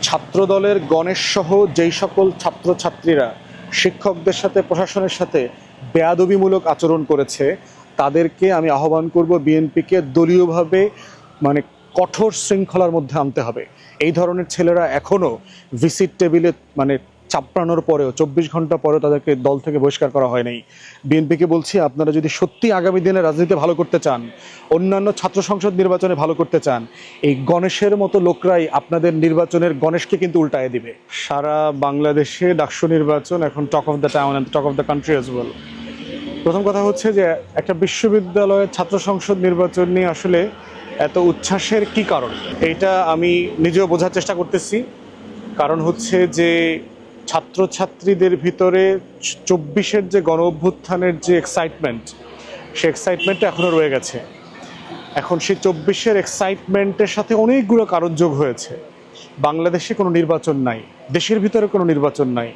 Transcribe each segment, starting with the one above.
ছাত্রদলের গণেশ সহ যেই সকল ছাত্রছাত্রীরা শিক্ষকদের সাথে প্রশাসনের সাথে বেয়াদবিমূলক আচরণ করেছে তাদেরকে আমি আহ্বান করব বিএনপিকে দলীয়ভাবে মানে কঠোর শৃঙ্খলার মধ্যে আনতে হবে। এই ধরনের ছেলেরা এখনও ভিসিট টেবিলে মানে চাপড়ানোর পরেও 24 ঘন্টা পরেও তাদেরকে দল থেকে বহিষ্কার করা হয় নাই। বিএনপিকে বলছি, আপনারা যদি সত্যি আগামী দিনে রাজনীতি ভালো করতে চান, অন্যান্য ছাত্র সংসদ নির্বাচনে ভালো করতে চান, এই গণেশের মতো লোকরাই আপনাদের নির্বাচনের গণেশকে কিন্তু উল্টায় দিবে। সারা বাংলাদেশে ডাকসু নির্বাচন এখন talk of the town and talk of the country as well. প্রথম কথা হচ্ছে যে একটা বিশ্ববিদ্যালয়ের ছাত্র সংসদ নির্বাচন নিয়ে আসলে এত উচ্ছ্বাসের কি কারণ, এইটা আমি নিজেও বোঝার চেষ্টা করতেছি। কারণ হচ্ছে যে ছাত্রছাত্রীদের ভিতরে 24-এর যে গণ অভ্যুত্থানের যে এক্সাইটমেন্ট, সে এক্সাইটমেন্টটা এখনও রয়ে গেছে। এখন সেই 24-এর এক্সাইটমেন্টের সাথে অনেকগুলো কারণ যোগ হয়েছে। বাংলাদেশে কোনো নির্বাচন নাই, দেশের ভিতরে কোনো নির্বাচন নাই,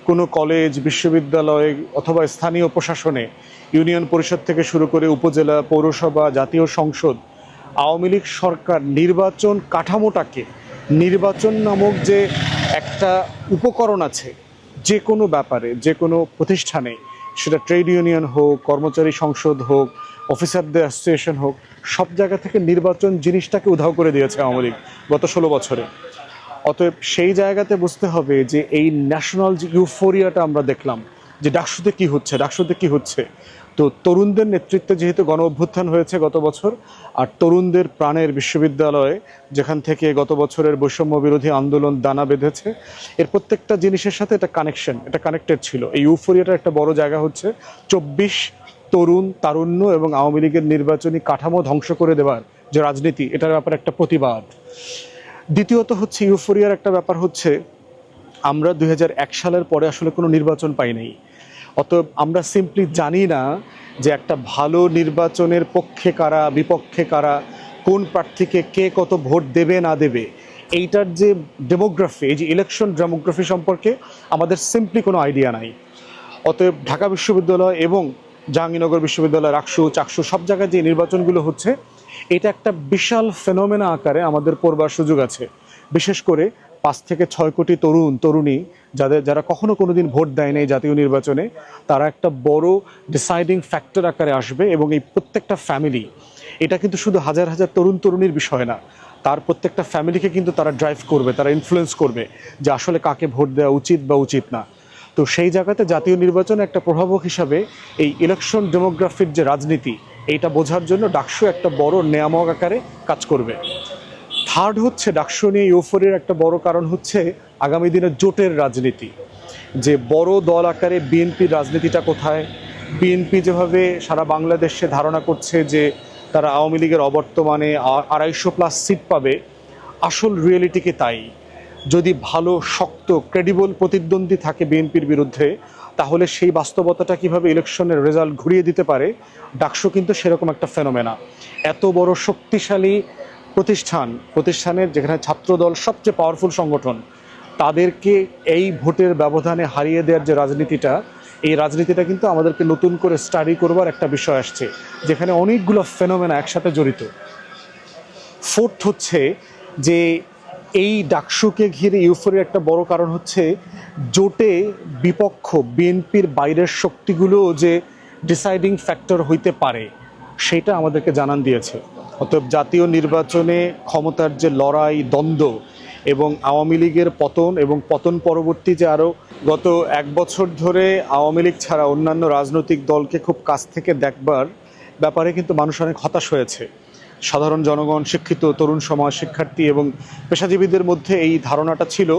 কোনো কলেজ, বিশ্ববিদ্যালয় অথবা স্থানীয় প্রশাসনে, ইউনিয়ন পরিষদ থেকে শুরু করে উপজেলা, পৌরসভা, জাতীয় সংসদ, আওয়ামী লীগ সরকার নির্বাচন কাঠামোটাকে, নির্বাচন নামক যে একটা উপকরণ আছে যে কোনো ব্যাপারে, যে কোনো প্রতিষ্ঠানে, সেটা ট্রেড ইউনিয়ন হোক, কর্মচারী সংসদ হোক, অফিসারদের অ্যাসোসিয়েশন হোক, সব জায়গা থেকে নির্বাচন জিনিসটাকে উধাও করে দিয়েছে আওয়ামী লীগ গত 16 বছরে। অতএব সেই জায়গাতে বুঝতে হবে যে এই ন্যাশনাল যে ইউফোরিয়াটা আমরা দেখলাম যে ডাকসুতে কি হচ্ছে, ডাকসুতে কি হচ্ছে, তো তরুণদের নেতৃত্বে যেহেতু গণ অভ্যুত্থান হয়েছে গত বছর, আর তরুণদের প্রাণের বিশ্ববিদ্যালয়ে যেখান থেকে গত বছরের বৈষম্য বিরোধী আন্দোলন দানা বেঁধেছে, এর প্রত্যেকটা জিনিসের সাথে এটা কানেকশন, এটা কানেক্টেড ছিল। এই ইউফোরিয়াটার একটা বড় জায়গা হচ্ছে 24 তরুণ তারুণ্য এবং আওয়ামী লীগের নির্বাচনী কাঠামো ধ্বংস করে দেওয়ার যে রাজনীতি, এটার ব্যাপারে একটা প্রতিবাদ। দ্বিতীয়ত হচ্ছে ইউফোরিয়ার একটা ব্যাপার হচ্ছে আমরা 2001 সালের পরে আসলে কোনো নির্বাচন পাই নাই। অতএব আমরা সিম্পলি জানি না যে একটা ভালো নির্বাচনের পক্ষে কারা, বিপক্ষে কারা, কোন প্রার্থীকে কে কত ভোট দেবে না দেবে, এইটার যে ডেমোগ্রাফি, এই যে ইলেকশন ডেমোগ্রাফি সম্পর্কে আমাদের সিম্পলি কোনো আইডিয়া নাই। অতএব ঢাকা বিশ্ববিদ্যালয় এবং জাহাঙ্গীরনগর বিশ্ববিদ্যালয়, রাকসু, চাকসু সব জায়গায় যে নির্বাচনগুলো হচ্ছে, এটা একটা বিশাল ফেনোমেনা আকারে আমাদের পড়বার সুযোগ আছে। বিশেষ করে 5 থেকে 6 কোটি তরুণ তরুণী যারা কখনো কোনোদিন ভোট দেয় নাই জাতীয় নির্বাচনে, তারা একটা বড় ডিসাইডিং ফ্যাক্টর আকারে আসবে। এবং এই প্রত্যেকটা ফ্যামিলি, এটা কিন্তু শুধু হাজার হাজার তরুণ তরুণীর বিষয় না, তার প্রত্যেকটা ফ্যামিলিকে কিন্তু তারা ড্রাইভ করবে, তারা ইনফ্লুয়েন্স করবে যে আসলে কাকে ভোট দেওয়া উচিত বা উচিত না। তো সেই জায়গাতে জাতীয় নির্বাচনে একটা প্রভাবক হিসাবে এই ইলেকশন ডেমোগ্রাফির যে রাজনীতি, এইটা বোঝার জন্য ডাকসু একটা বড় নিয়ামক আকারে কাজ করবে। থার্ড হচ্ছে ডাকসু নিয়ে ইউফোরিয়ার একটা বড় কারণ হচ্ছে আগামী দিনে জোটের রাজনীতি, যে বড় দল আকারে বিএনপির রাজনীতিটা কোথায়। বিএনপি যেভাবে সারা বাংলাদেশে ধারণা করছে যে তারা আওয়ামী লীগের অবর্তমানে 250+ সিট পাবে, আসল রিয়েলিটি কি তাই? যদি ভালো শক্ত ক্রেডিবল প্রতিদ্বন্দ্বী থাকে বিএনপির বিরুদ্ধে, তাহলে সেই বাস্তবতাটা কিভাবে ইলেকশনের রেজাল্ট ঘুরিয়ে দিতে পারে, ডাকসু কিন্তু সেরকম একটা ফেনোমেনা। এত বড় শক্তিশালী প্রতিষ্ঠানের যেখানে ছাত্রদল সবচেয়ে পাওয়ারফুল সংগঠন, তাদেরকে এই ভোটের ব্যবধানে হারিয়ে দেওয়ার যে রাজনীতিটা, এই রাজনীতিটা কিন্তু আমাদেরকে নতুন করে স্টাডি করবার একটা বিষয় আসছে, যেখানে অনেকগুলো ফেনোমেনা একসাথে জড়িত। ফোর্থ হচ্ছে যে এই ডাকসুকে ঘিরে ইউফোরিয়ার একটা বড় কারণ হচ্ছে জোটে বিপক্ষ বিএনপির বাইরের শক্তিগুলো যে ডিসাইডিং ফ্যাক্টর হইতে পারে, সেটা আমাদেরকে জানান দিয়েছে। অতএব জাতীয় নির্বাচনে ক্ষমতার যে লড়াই, দ্বন্দ্ব এবং আওয়ামী লীগের পতন এবং পতন পরবর্তী যে আরও গত 1 বছর ধরে আওয়ামী লীগ ছাড়া অন্যান্য রাজনৈতিক দলকে খুব কাছ থেকে দেখবার ব্যাপারে কিন্তু মানুষ অনেক হতাশ হয়েছে। সাধারণ জনগণ, শিক্ষিত তরুণ সমাজ, শিক্ষার্থী এবং পেশাজীবীদের মধ্যে এই ধারণাটা ছিল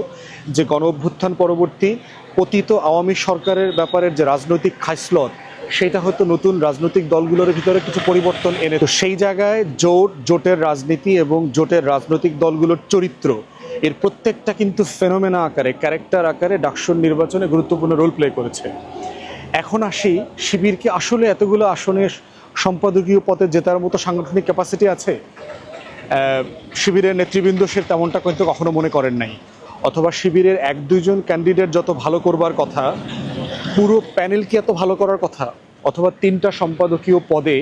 যে গণ অভ্যুত্থান পরবর্তী পতিত আওয়ামী সরকারের ব্যাপারের যে রাজনৈতিক খাইসলত, সেটা হয়তো নতুন রাজনৈতিক দলগুলোর ভিতরে কিছু পরিবর্তন এনে। তো সেই জায়গায় জোটের রাজনীতি এবং জোটের রাজনৈতিক দলগুলোর চরিত্র, এর প্রত্যেকটা কিন্তু ফেনোমেনা আকারে, ক্যারেক্টার আকারে ডাকসুর নির্বাচনে গুরুত্বপূর্ণ রোল প্লে করেছে। এখন আসি, শিবির কি আসলে এতগুলো আসনে সম্পাদকীয় পদে জেতার মতো সাংগঠনিক ক্যাপাসিটি আছে? শিবিরের নেতৃবৃন্দ সে তেমনটা কিন্তু কখনো মনে করেন নাই। অথবা শিবিরের 1-2 জন ক্যান্ডিডেট যত ভালো করবার কথা, পুরো প্যানেল কি এত ভালো করার কথা? অথবা 3টা সম্পাদকীয় পদে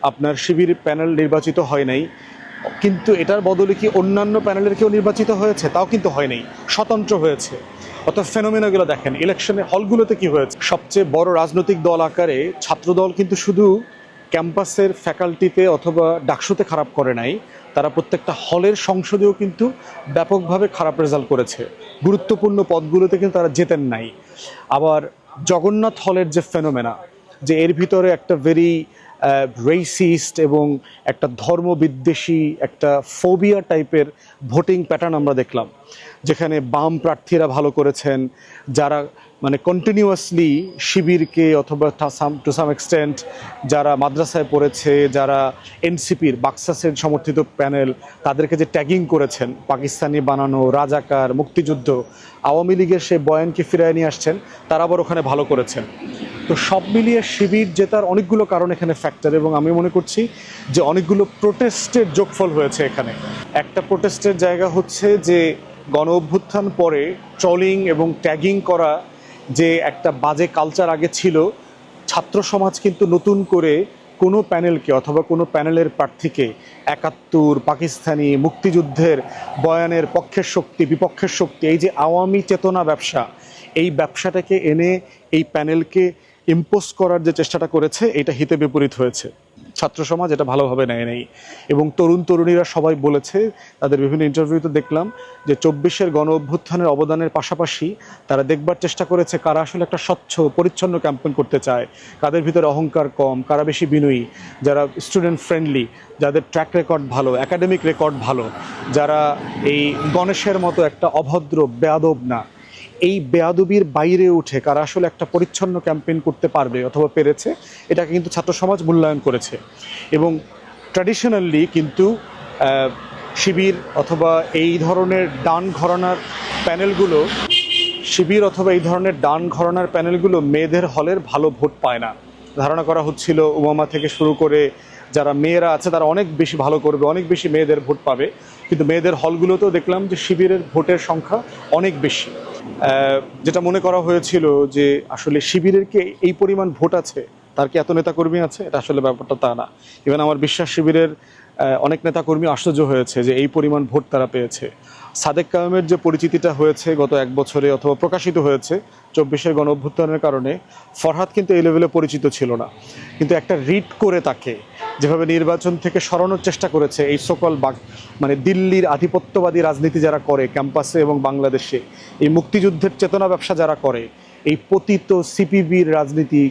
আপনার শিবির প্যানেল নির্বাচিত হয় নাই, কিন্তু এটার বদলে কি অন্যান্য প্যানেলের কেউ নির্বাচিত হয়েছে? তাও কিন্তু হয়নি, স্বতন্ত্র হয়েছে। অর্থাৎ ফেনোমেনাগুলো দেখেন, ইলেকশনে হলগুলোতে কি হয়েছে, সবচেয়ে বড় রাজনৈতিক দল আকারে ছাত্রদল কিন্তু শুধু ক্যাম্পাসের ফ্যাকাল্টিতে অথবা ডাকসুতে খারাপ করে নাই, তারা প্রত্যেকটা হলের সংসদেও কিন্তু ব্যাপকভাবে খারাপ রেজাল্ট করেছে। গুরুত্বপূর্ণ পদগুলোতে কিন্তু তারা জেতেন নাই। আবার জগন্নাথ হলের যে ফেনোমেনা, যে এর ভিতরে একটা ভেরি রেসিস্ট এবং একটা ধর্মবিদ্বেষী একটা ফোবিয়া টাইপের ভোটিং প্যাটার্ন আমরা দেখলাম, যেখানে বাম প্রার্থীরা ভালো করেছেন, যারা মানে কন্টিনিউয়াসলি শিবিরকে অথবা টু সাম এক্সটেন্ট যারা মাদ্রাসায় পড়েছে, যারা এনসিপির বাক্সাসের সমর্থিত প্যানেল, তাদেরকে যে ট্যাগিং করেছেন পাকিস্তানি বানানো, রাজাকার, মুক্তিযুদ্ধ, আওয়ামী লীগের সেই বয়ানকে ফিরিয়ে নিয়ে আসছেন, তারা আবার ওখানে ভালো করেছেন। তো সব মিলিয়ে শিবির জেতার অনেকগুলো কারণ এখানে ফ্যাক্টর, এবং আমি মনে করছি যে অনেকগুলো প্রোটেস্টের যোগফল হয়েছে এখানে। একটা প্রোটেস্টের জায়গা হচ্ছে যে গণ অভ্যুত্থান পরে ট্রলিং এবং ট্যাগিং করা যে একটা বাজে কালচার আগে ছিল, ছাত্র সমাজ কিন্তু নতুন করে কোনো প্যানেলকে অথবা কোনো প্যানেলের প্রার্থীকে ৭১, পাকিস্তানি, মুক্তিযুদ্ধের বয়ানের পক্ষের শক্তি, বিপক্ষের শক্তি, এই যে আওয়ামী চেতনা ব্যবসা, এই ব্যবসাটাকে এনে এই প্যানেলকে ইম্পোজ করার যে চেষ্টাটা করেছে, এটা হিতে বিপরীত হয়েছে। ছাত্র সমাজ এটা ভালোভাবে নেয় নেই, এবং তরুণ তরুণীরা সবাই বলেছে, তাদের বিভিন্ন ইন্টারভিউতে দেখলাম যে ২৪-এর গণ অভ্যুত্থানের অবদানের পাশাপাশি তারা দেখবার চেষ্টা করেছে কারা আসলে একটা স্বচ্ছ পরিচ্ছন্ন ক্যাম্পেইন করতে চায়, কাদের ভিতরে অহংকার কম, কারা বেশি বিনয়ী, যারা স্টুডেন্ট ফ্রেন্ডলি, যাদের ট্র্যাক রেকর্ড ভালো, একাডেমিক রেকর্ড ভালো, যারা এই গণেশের মতো একটা অভদ্র বেয়াদব না। এই বেয়াদবির বাইরে উঠে কারা আসলে একটা পরিচ্ছন্ন ক্যাম্পেইন করতে পারবে অথবা পেরেছে, এটাকে কিন্তু ছাত্র সমাজ মূল্যায়ন করেছে। এবং ট্র্যাডিশনালি কিন্তু শিবির অথবা এই ধরনের ডান ঘরানার প্যানেলগুলো, মেয়েদের হলের ভালো ভোট পায় না। ধারণা করা হচ্ছিল উমামা থেকে শুরু করে যারা মেয়েরা আছে তারা অনেক বেশি ভালো করবে, অনেক বেশি মেয়েদের ভোট পাবে, কিন্তু মেয়েদের হলগুলোতেও দেখলাম যে শিবিরের ভোটের সংখ্যা অনেক বেশি। যেটা মনে করা হয়েছিল যে আসলে শিবিরের কি এই পরিমাণ ভোট আছে, তার কি এত নেতাকর্মী আছে, এটা আসলে ব্যাপারটা তা না। ইভেন আমার বিশ্বাস শিবিরের অনেক নেতাকর্মী আশ্চর্য হয়েছে যে এই পরিমাণ ভোট তারা পেয়েছে। সাদেক কায়েমের যে পরিচিতিটা হয়েছে গত ১ বছরে অথবা প্রকাশিত হয়েছে ২৪-এর গণ অভ্যুত্থানের কারণে, ফরহাদ কিন্তু এই লেভেলে পরিচিত ছিল না, কিন্তু একটা রিট করে তাকে যেভাবে নির্বাচন থেকে সরানোর চেষ্টা করেছে এই সকল মানে দিল্লির আধিপত্যবাদী রাজনীতি যারা করে ক্যাম্পাসে এবং বাংলাদেশে, এই মুক্তিযুদ্ধের চেতনা ব্যবসা যারা করে, এই পতিত সিপিবির রাজনীতি,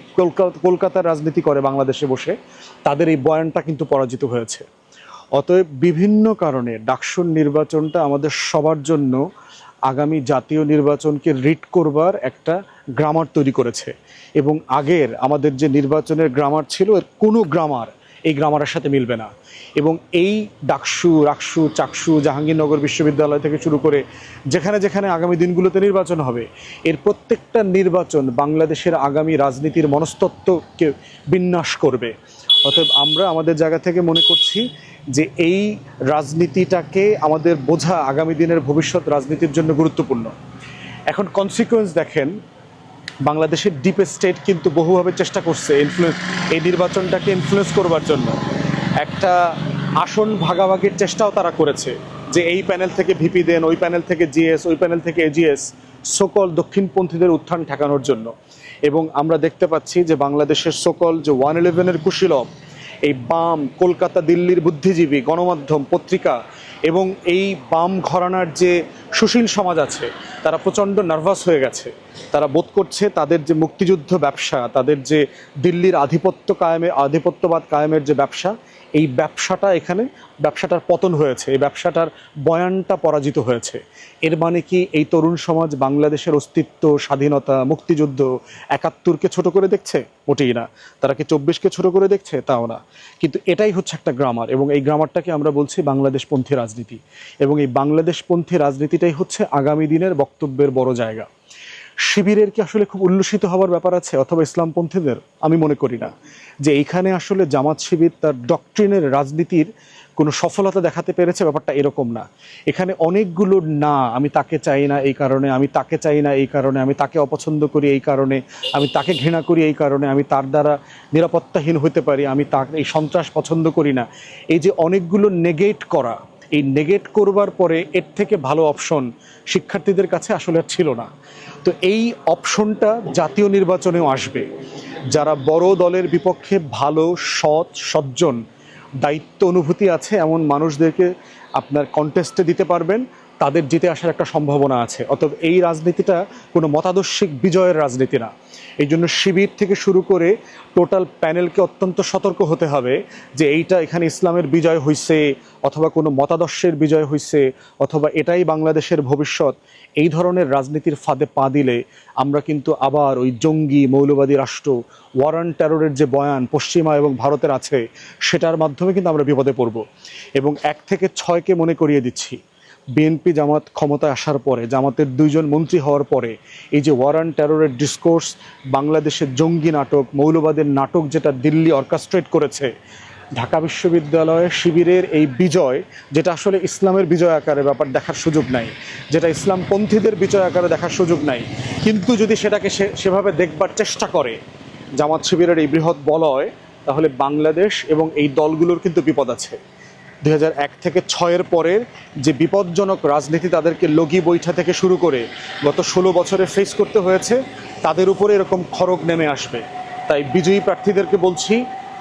কলকাতার রাজনীতি করে বাংলাদেশে বসে, তাদের এই বয়ানটা কিন্তু পরাজিত হয়েছে। অতএব বিভিন্ন কারণে ডাকসুর নির্বাচনটা আমাদের সবার জন্য আগামী জাতীয় নির্বাচনকে রিড করবার একটা গ্রামার তৈরি করেছে, এবং আগের আমাদের যে নির্বাচনের গ্রামার ছিল এর কোনো গ্রামার এই গ্রামারের সাথে মিলবে না। এবং এই ডাকসু, রাকসু, চাকসু, জাহাঙ্গীরনগর বিশ্ববিদ্যালয় থেকে শুরু করে যেখানে যেখানে আগামী দিনগুলোতে নির্বাচন হবে, এর প্রত্যেকটা নির্বাচন বাংলাদেশের আগামী রাজনীতির মনস্তত্ত্বকে বিন্যাস করবে। অতএব আমরা আমাদের জায়গা থেকে মনে করছি যে এই রাজনীতিটাকে আমাদের বোঝা আগামী দিনের ভবিষ্যৎ রাজনীতির জন্য গুরুত্বপূর্ণ। এখন কনসিকুয়েন্স দেখেন, বাংলাদেশের ডিপ স্টেট কিন্তু বহুভাবে চেষ্টা করছে এই নির্বাচনটাকে ইনফ্লুয়েন্স করবার জন্য। একটা আসন ভাগাভাগির চেষ্টাও তারা করেছে, যে এই প্যানেল থেকে ভিপি দেন, ওই প্যানেল থেকে জিএস, ওই প্যানেল থেকে এজিএস, সকল দক্ষিণপন্থীদের উত্থান ঠেকানোর জন্য। এবং আমরা দেখতে পাচ্ছি যে বাংলাদেশের সকল যে 111-এর কুশীলব, এই বাম, কলকাতা দিল্লির বুদ্ধিজীবী, গণমাধ্যম, পত্রিকা এবং এই বাম ঘরানার যে সুশীল সমাজ আছে, তারা প্রচণ্ড নার্ভাস হয়ে গেছে। তারা বোধ করছে তাদের যে মুক্তিযুদ্ধ ব্যবসা, তাদের যে দিল্লির আধিপত্যবাদ কায়েমের যে ব্যবসা, এই ব্যবসাটার পতন হয়েছে, এই ব্যবসাটার বয়ানটা পরাজিত হয়েছে। এর মানে কি এই তরুণ সমাজ বাংলাদেশের অস্তিত্ব, স্বাধীনতা, মুক্তিযুদ্ধ, ৭১-কে ছোট করে দেখছে? মোটেই না। তারা কি ২৪-কে ছোট করে দেখছে? তাও না। কিন্তু এটাই হচ্ছে একটা গ্রামার, এবং এই গ্রামারটাকে আমরা বলছি বাংলাদেশপন্থী রাজনীতি, এবং এই বাংলাদেশপন্থী রাজনীতিটাই হচ্ছে আগামী দিনের বক্তব্যের বড় জায়গা। শিবিরের কি আসলে খুব উল্লসিত হওয়ার ব্যাপার আছে, অথবা ইসলামপন্থীদের? আমি মনে করি না। যে এইখানে আসলে জামাত শিবির তার ডক্ট্রিনের রাজনীতির কোনো সফলতা দেখাতে পেরেছে, ব্যাপারটা এরকম না। এখানে অনেকগুলো না, আমি তাকে চাই না এই কারণে, আমি তাকে চাই না এই কারণে, আমি তাকে অপছন্দ করি এই কারণে, আমি তাকে ঘৃণা করি এই কারণে, আমি তার দ্বারা নিরাপত্তাহীন হতে পারি, আমি তার এই সন্ত্রাস পছন্দ করি না। এই যে অনেকগুলো নেগেট করা, এই নেগেট করবার পরে এর থেকে ভালো অপশন শিক্ষার্থীদের কাছে আসলে আর ছিল না। তো এই অপশনটা জাতীয় নির্বাচনেও আসবে। যারা বড় দলের বিপক্ষে ভালো, সৎ, সজ্জন, দায়িত্ব অনুভূতি আছে এমন মানুষদেরকে আপনার কন্টেস্টে দিতে পারবেন, তাদের জিতে আসার একটা সম্ভাবনা আছে। অতএব এই রাজনীতিটা কোনো মতাদর্শিক বিজয়ের রাজনীতি না। এই জন্য শিবির থেকে শুরু করে টোটাল প্যানেলকে অত্যন্ত সতর্ক হতে হবে যে এইটা এখানে ইসলামের বিজয় হইছে, অথবা কোনো মতাদর্শের বিজয় হইছে, অথবা এটাই বাংলাদেশের ভবিষ্যৎ। এই ধরনের রাজনীতির ফাঁদে পা দিলে আমরা কিন্তু আবার ওই জঙ্গি মৌলবাদী রাষ্ট্র, ওয়ার অন টেররের যে বয়ান পশ্চিমা এবং ভারতের আছে, সেটার মাধ্যমে কিন্তু আমরা বিপদে পড়ব। এবং 1 থেকে 6কে মনে করিয়ে দিচ্ছি, বিএনপি জামাত ক্ষমতায় আসার পরে, জামাতের 2 জন মন্ত্রী হওয়ার পরে এই যে ওয়ার অন টেররের ডিসকোর্স, বাংলাদেশের জঙ্গি নাটক, মৌলবাদের নাটক যেটা দিল্লি অর্কেস্ট্রেট করেছে, ঢাকা বিশ্ববিদ্যালয়ে শিবিরের এই বিজয়, যেটা আসলে ইসলামের বিজয় আকারে ব্যাপার দেখার সুযোগ নাই, যেটা ইসলামপন্থীদের বিজয় আকারে দেখার সুযোগ নাই, কিন্তু যদি সেটাকে সেভাবে দেখবার চেষ্টা করে জামাত শিবিরের এই বৃহৎ বলয়, তাহলে বাংলাদেশ এবং এই দলগুলোর কিন্তু বিপদ আছে। 2001 থেকে 6-এর পরের যে বিপজ্জনক রাজনীতি তাদেরকে লগি বৈঠা থেকে শুরু করে গত 16 বছরে ফেস করতে হয়েছে, তাদের উপরে এরকম খড়গ নেমে আসবে। তাই বিজয়ী প্রার্থীদেরকে বলছি,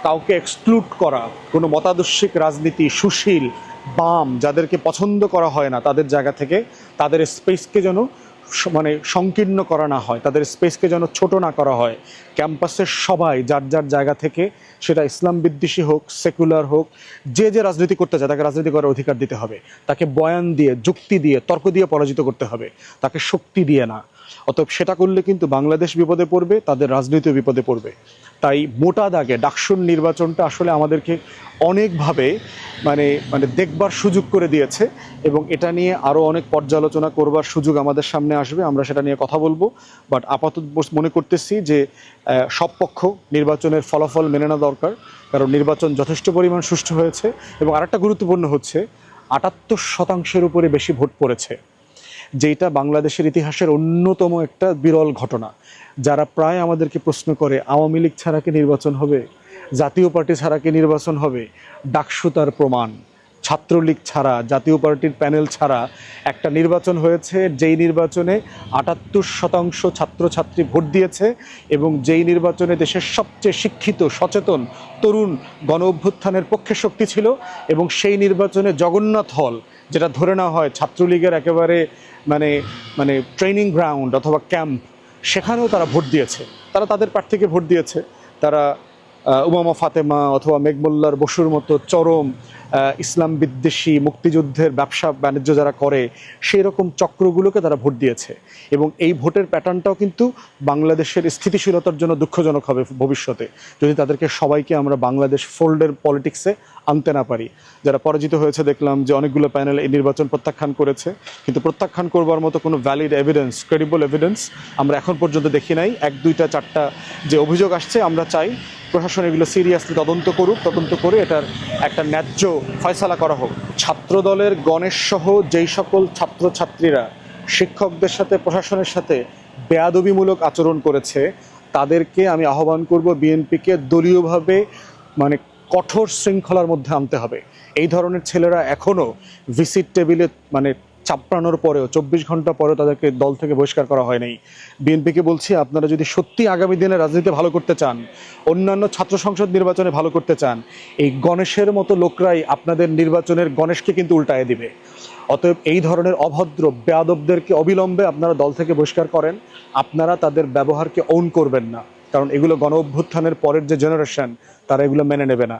কাউকে এক্সক্লুড করা, কোনো মতাদর্শিক রাজনীতি, সুশীল, বাম যাদেরকে পছন্দ করা হয় না, তাদের জায়গা থেকে তাদের স্পেসকে যেন মানে সংকীর্ণ করা না হয়, তাদের স্পেসকে যেন ছোট না করা হয়। ক্যাম্পাসের সবাই যার যার জায়গা থেকে, সেটা ইসলাম বিদ্বেষী হোক, সেকুলার হোক, যে যে রাজনীতি করতে চায় তাকে রাজনীতি করার অধিকার দিতে হবে। তাকে বয়ান দিয়ে, যুক্তি দিয়ে, তর্ক দিয়ে পরাজিত করতে হবে, তাকে শক্তি দিয়ে না। অতএব সেটা করলে কিন্তু বাংলাদেশ বিপদে পড়বে, তাদের রাজনীতিও বিপদে পড়বে। তাই মোটা দাগে ডাকসুর নির্বাচনটা আসলে আমাদেরকে অনেকভাবে মানে মানে দেখবার সুযোগ করে দিয়েছে, এবং এটা নিয়ে আরও অনেক পর্যালোচনা করবার সুযোগ আমাদের সামনে আসবে, আমরা সেটা নিয়ে কথা বলবো। বাট আপাতত মনে করতেছি যে সব পক্ষ নির্বাচনের ফলাফল মেনে নেওয়া দরকার, কারণ নির্বাচন যথেষ্ট পরিমাণ সুষ্ঠু হয়েছে। এবং আরেকটা গুরুত্বপূর্ণ হচ্ছে, 78% উপরে বেশি ভোট পড়েছে, যেটা বাংলাদেশের ইতিহাসের অন্যতম একটা বিরল ঘটনা। যারা প্রায় আমাদেরকে প্রশ্ন করে আওয়ামী লীগ ছাড়া কি নির্বাচন হবে, জাতীয় পার্টি ছাড়া কি নির্বাচন হবে, ডাকসু তার প্রমাণ। ছাত্রলীগ ছাড়া, জাতীয় পার্টির প্যানেল ছাড়া একটা নির্বাচন হয়েছে, যেই নির্বাচনে 78% ছাত্রছাত্রী ভোট দিয়েছে, এবং যেই নির্বাচনে দেশের সবচেয়ে শিক্ষিত, সচেতন তরুণ গণ অভ্যুত্থানের পক্ষে শক্তি ছিল, এবং সেই নির্বাচনে জগন্নাথ হল, যেটা ধরে নেওয়া হয় ছাত্রলীগের একেবারে মানে মানে ট্রেনিং গ্রাউন্ড অথবা ক্যাম্প, সেখানেও তারা ভোট দিয়েছে, তারা তাদের প্রার্থীকে ভোট দিয়েছে। তারা উমামা ফাতেমা অথবা মেঘমোল্লার বসুর মতো চরম ইসলাম বিদ্বেষী, মুক্তিযুদ্ধের ব্যবসা বাণিজ্য যারা করে, সেই রকম চক্রগুলোকে তারা ভোট দিয়েছে। এবং এই ভোটের প্যাটার্নটাও কিন্তু বাংলাদেশের স্থিতিশীলতার জন্য দুঃখজনক হবে ভবিষ্যতে, যদি তাদেরকে সবাইকে আমরা বাংলাদেশ ফোল্ডের পলিটিক্সে আনতে না পারি। যারা পরাজিত হয়েছে দেখলাম যে অনেকগুলো প্যানেল এই নির্বাচন প্রত্যাখ্যান করেছে, কিন্তু প্রত্যাখ্যান করবার মতো কোনো ভ্যালিড এভিডেন্স, ক্রেডিবল এভিডেন্স আমরা এখন পর্যন্ত দেখি নাই। 1, 2, 4টা যে অভিযোগ আসছে, আমরা চাই প্রশাসন এগুলো সিরিয়াসলি তদন্ত করুক, তদন্ত করে এটার একটা ন্যায্য ফয়সালা করা হোক। ছাত্রদলের গণেশ সহ যেই সকল ছাত্রছাত্রীরা শিক্ষকদের সাথে, প্রশাসনের সাথে বেয়াদবিমূলক আচরণ করেছে, তাদেরকে আমি আহ্বান করব বিএনপিকে দলীয়ভাবে মানে কঠোর শৃঙ্খলার মধ্যে আনতে হবে। এই ধরনের ছেলেরা এখনও ভিসিট টেবিলে মানে চাপড়ানোর পরেও 24 ঘন্টা পরেও তাদেরকে দল থেকে বহিষ্কার করা হয় নাই। বিএনপিকে বলছি, আপনারা যদি সত্যি আগামী দিনে রাজনীতি ভালো করতে চান, অন্যান্য ছাত্র সংসদ নির্বাচনে ভালো করতে চান, এই গণেশের মতো লোকরাই আপনাদের নির্বাচনের গণেশকে কিন্তু উল্টায় দিবে। অতএব এই ধরনের অভদ্র বেয়াদবদেরকে অবিলম্বে আপনারা দল থেকে বহিষ্কার করেন। আপনারা তাদের ব্যবহারকে ওন করবেন না, কারণ এগুলো গণ অভ্যুত্থানের পরের যে জেনারেশন, তারা এগুলো মেনে নেবে না।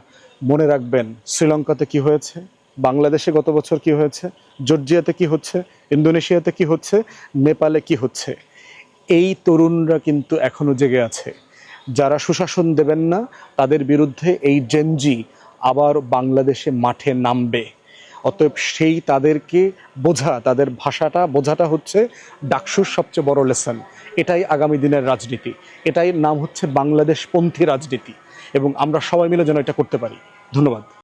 মনে রাখবেন, শ্রীলঙ্কাতে কি হয়েছে, বাংলাদেশে গত বছর কি হয়েছে, জর্জিয়াতে কি হচ্ছে, ইন্দোনেশিয়াতে কি হচ্ছে, নেপালে কি হচ্ছে। এই তরুণরা কিন্তু এখনো জেগে আছে। যারা সুশাসন দেবেন না, তাদের বিরুদ্ধে এই জেনজি আবার বাংলাদেশে মাঠে নামবে। অতএব সেই তাদেরকে বোঝা, তাদের ভাষাটা বোঝাটা হচ্ছে ডাকসুর সবচেয়ে বড় লেসন। এটাই আগামী দিনের রাজনীতি, এটাই নাম হচ্ছে বাংলাদেশপন্থী রাজনীতি, এবং আমরা সবাই মিলে যেন এটা করতে পারি। ধন্যবাদ।